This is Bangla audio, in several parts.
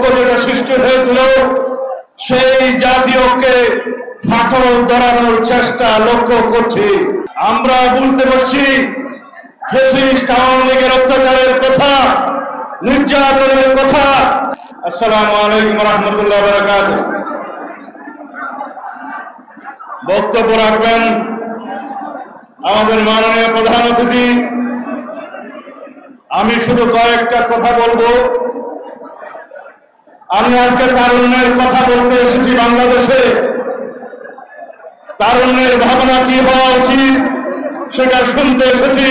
ঐক্য যেটা সৃষ্টি হয়েছিল সেই জাতীয় ঐক্যে ফাটল ধরানোর চেষ্টা লক্ষ্য করছি। আমরা বলতে বসছি ফ্যাসিস্ট আওয়ামী লীগের অত্যাচারের কথা, নির্যাতনের কথা। আসসালামু আলাইকুম রহমতুল্লাহ বারাকাতুহু। বক্তব্য রাখবেন আমাদের মাননীয় প্রধান অতিথি। আমি শুধু কয়েকটা কথা বলবো। আমি আজকে তারুণ্যের কথা বলতে এসেছি। বাংলাদেশে তারুণ্যের ভাবনা কি হওয়া উচিত সেটা শুনতে এসেছি।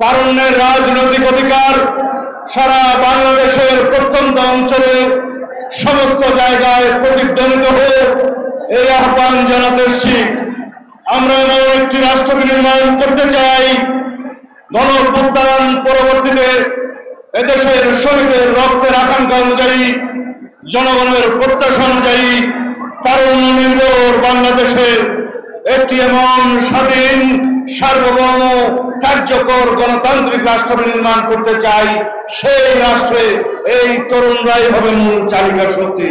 তারুণ্যের রাজনৈতিক অধিকার সারা বাংলাদেশের প্রত্যন্ত অঞ্চলে সমস্ত জায়গায় প্রতিধ্বনিত হয়ে এই আহ্বান জানাতে এসেছি। আমরা এমন একটি রাষ্ট্র বিনির্মাণ করতে চাই, গণঅভ্যুত্থান পরবর্তীতে এদেশের শহীদের রক্তের আকাঙ্ক্ষা অনুযায়ী, জনগণের প্রত্যাশা অনুযায়ী তারুণ্য নির্ভর বাংলাদেশে একটি এমন স্বাধীন, সার্বভৌম, কার্যকর গণতান্ত্রিক রাষ্ট্র নির্মাণ করতে চাই। সেই রাষ্ট্রে এই তরুণরাই হবে মূল চালিকা শক্তি।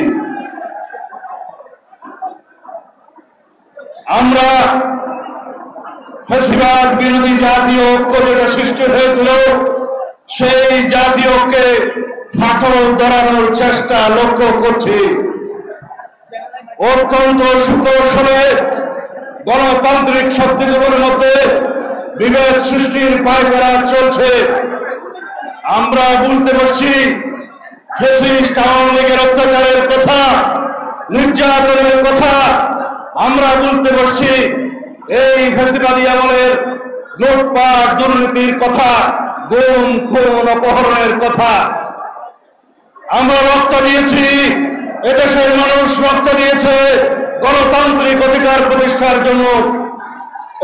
আমরা ফ্যাসিবাদ বিরোধী জাতীয় ঐক্য যেটা সৃষ্টি হয়েছিল সেই জাতীয় ঐক্যে ফাটল ধরানোর চেষ্টা লক্ষ্য করছি। অত্যন্ত সুকৌশলে গণতান্ত্রিক শক্তিগুলোর মধ্যে বিভেদ সৃষ্টির পায়তারা চলছে। আমরা বলতে বসছি ফ্যাসিস্ট আওয়ামী লীগের অত্যাচারের কথা, নির্যাতনের কথা। আমরা বলতে বসছি এই ফ্যাসিবাদী আমলের লুটপাট, দুর্নীতির কথা, গুম, খুন, অপহরণের কথা। আমরা রক্ত দিয়েছি, এদেশের মানুষ রক্ত দিয়েছে গণতান্ত্রিক অধিকার প্রতিষ্ঠার জন্য।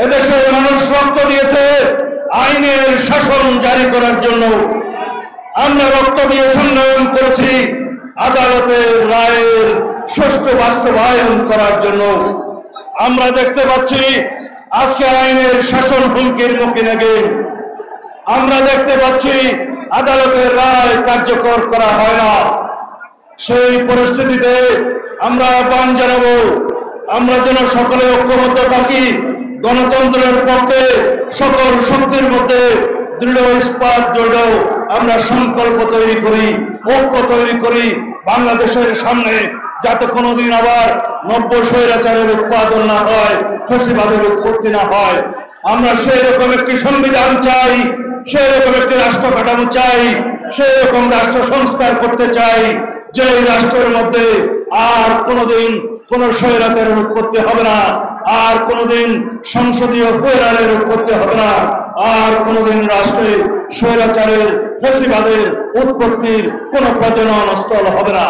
এদেশের মানুষ রক্ত দিয়েছে আইনের শাসন জারি করার জন্য। আমরা রক্ত দিয়ে সংগ্রাম করেছি আদালতের রায়ের সুষ্ঠু বাস্তবায়ন করার জন্য। আমরা দেখতে পাচ্ছি আজকে আইনের শাসন হুমকির মুখে নেগে। আমরা দেখতে পাচ্ছি আদালতের রায় কার্যকর করা হয় না। সেই পরিস্থিতিতে আমরা আহ্বান জানাবো, আমরা যেন সকলে ঐক্যবদ্ধ থাকি, গণতন্ত্রের পক্ষে সকল শক্তির মধ্যে দৃঢ় ইস্পাত দৃঢ় আমরা সংকল্প তৈরি করি, ঐক্য তৈরি করি। বাংলাদেশের সামনে যাতে কোনোদিন আবার নব্য স্বৈরাচারের উৎপাদন না হয়, ফ্যাসিবাদের উৎপত্তি না হয়। আমরা সেই রকম একটি সংবিধান চাই, সেই রকম একটি রাষ্ট্র কাঠামো চাই, সেই রকম রাষ্ট্র সংস্কার করতে চাই যে রাষ্ট্রের মধ্যে আর কোনোদিন কোন স্বৈরাচারের উৎপত্তি হবে না, আর কোনোদিন সংসদীয় ফেরারের উৎপত্তি হবে না, আর কোনোদিন রাষ্ট্রে স্বৈরাচারের, ফ্যাসিবাদের উৎপত্তির কোন প্রজনন স্থল হবে না।